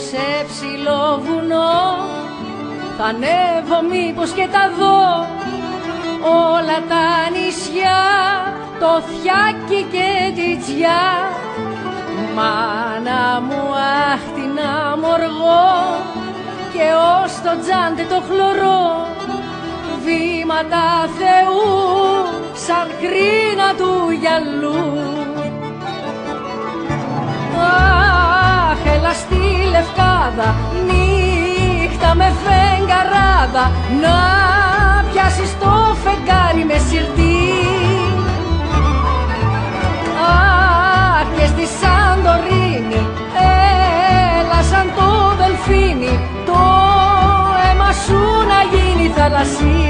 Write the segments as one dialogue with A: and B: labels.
A: σε ψηλό βουνό θα ανέβω μήπως και τα δω όλα τα νησιά, το Φιάκι και τη Τζιά. Μάνα μου αχ την αμοργό και ως το τζάντε το χλωρό, βήματα Θεού σαν κρίνα του γυαλού. Αχ, έλα στη Λευκάδα, νύχτα με φεγγαράδα, να πιάσεις το φεγγάρι με σιρτή. Αχ, και στη Σαντορίνη, έλα σαν το δελφίνι, το αίμα σου να γίνει θαλασσί.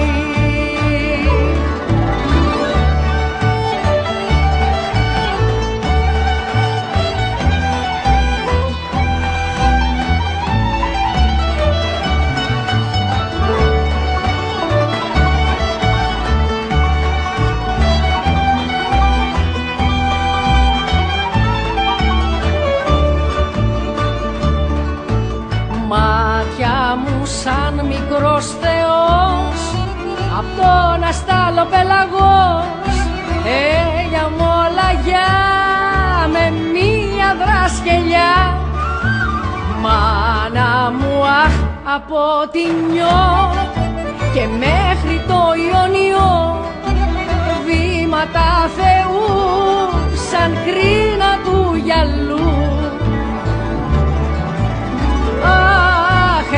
A: Μάτια μου σαν μικρός θεός, απ' τον αστάλο πελαγός, για μολαγιά με μία δρασκελιά. Μάνα μου αχ από την Νιώ και μέχρι το Ιωνιό, βήματα Θεού σαν κρίνα του γυαλού.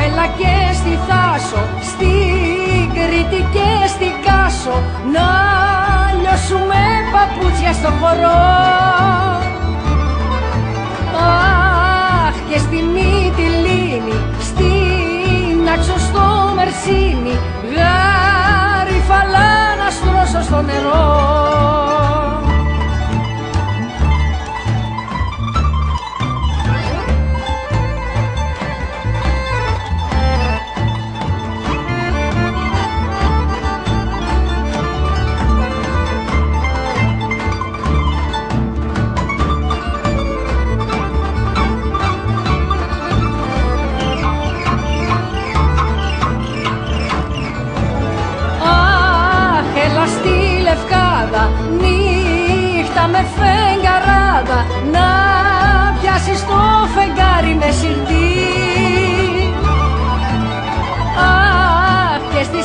A: Έλα και στη Θάσο, στην Κρήτη και στην Κάσο, να λιώσουμε παπούτσια στο χορό. Αχ, και στη Μυτιλήνη, στην Άξο στο Μερσίνι, γαρίφαλα να στρώσω στο νερό. Νύχτα με φεγγαράδα, να πιάσεις το φεγγάρι με σιρτή. Αχ, και στη